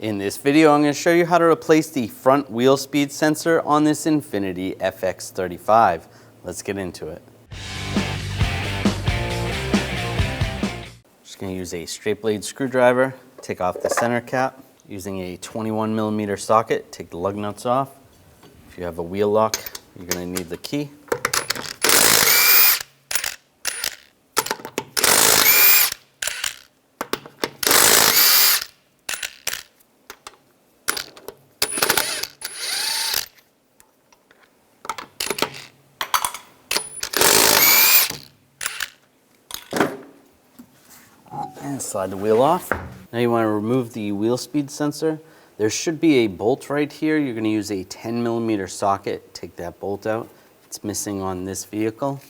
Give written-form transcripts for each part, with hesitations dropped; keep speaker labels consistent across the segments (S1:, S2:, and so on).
S1: In this video, I'm going to show you how to replace the front wheel speed sensor on this INFINITI FX35. Let's get into it. Just going to use a straight blade screwdriver, take off the center cap. Using a 21mm socket, take the lug nuts off. If you have a wheel lock, you're going to need the key. And slide the wheel off. Now you want to remove the wheel speed sensor. There should be a bolt right here. You're going to use a 10mm socket. Take that bolt out. It's missing on this vehicle.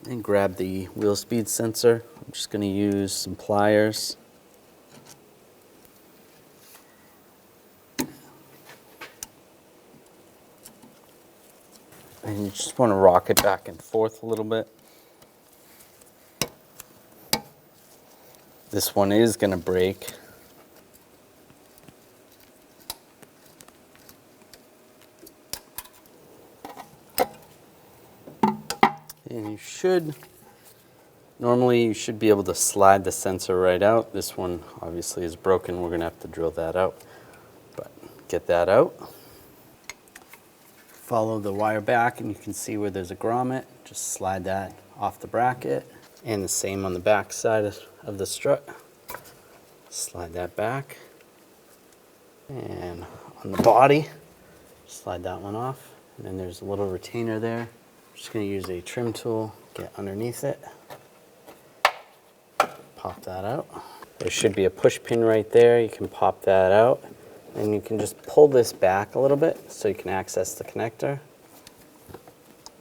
S1: And grab the wheel speed sensor. I'm just going to use some pliers. And you just want to rock it back and forth a little bit. This one is going to break. And normally you should be able to slide the sensor right out. This one obviously is broken. We're going to have to drill that out. But get that out. Follow the wire back and you can see where there's a grommet. Just slide that off the bracket. And the same on the back side of the strut. Slide that back. And on the body, slide that one off. And then there's a little retainer there. I'm just going to use a trim tool, get underneath it. Pop that out. There should be a push pin right there. You can pop that out. And you can just pull this back a little bit so you can access the connector.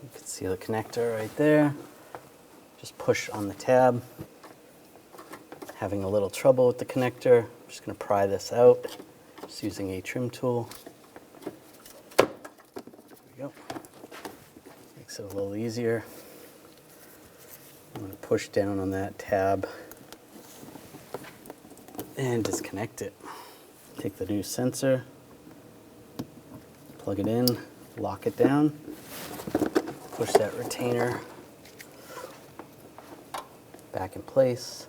S1: You can see the connector right there. Just push on the tab. Having a little trouble with the connector. I'm just going to pry this out. Just using a trim tool. There we go. Makes it a little easier. I'm going to push down on that tab and disconnect it. Take the new sensor, plug it in, lock it down, push that retainer back in place.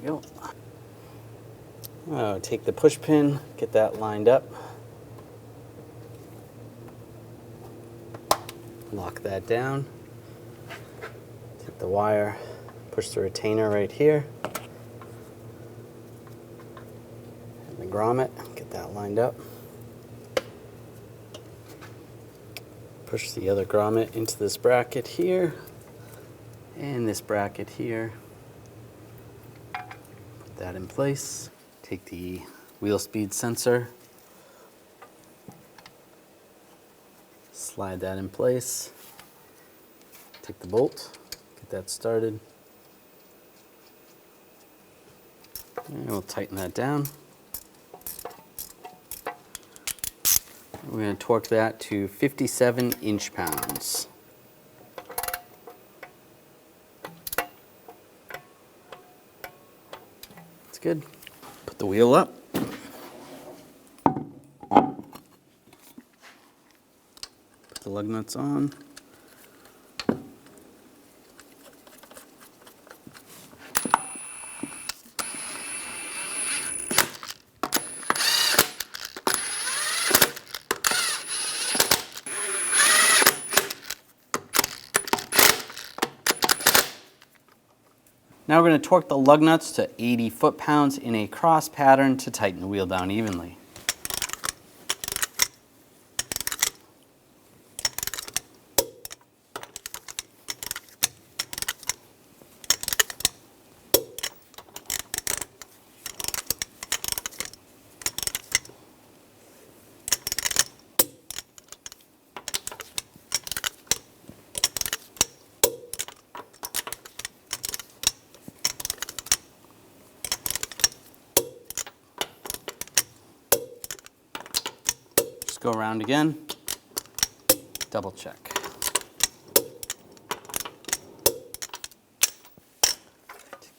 S1: There we go. Take the push pin, get that lined up. Lock that down. Take the wire, push the retainer right here. And the grommet, get that lined up. Push the other grommet into this bracket here. And this bracket here. Put that in place. Take the wheel speed sensor. Slide that in place. Take the bolt. Get that started. And we'll tighten that down. We're going to torque that to 57 inch-pounds. That's good. Put the wheel up. Put the lug nuts on. Now we're going to torque the lug nuts to 80 foot-pounds in a cross pattern to tighten the wheel down evenly. Go around again, double check.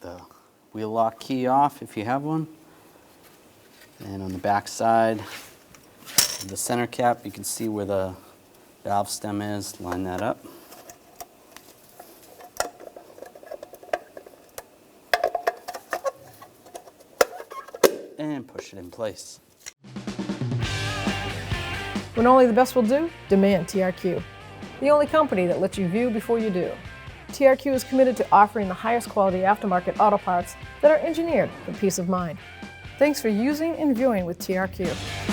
S1: the wheel lock key off if you have one. And on the back side of the center cap, you can see where the valve stem is. Line that up. And push it in place.
S2: When only the best will do, demand TRQ. The only company that lets you view before you do. TRQ is committed to offering the highest quality aftermarket auto parts that are engineered for peace of mind. Thanks for using and viewing with TRQ.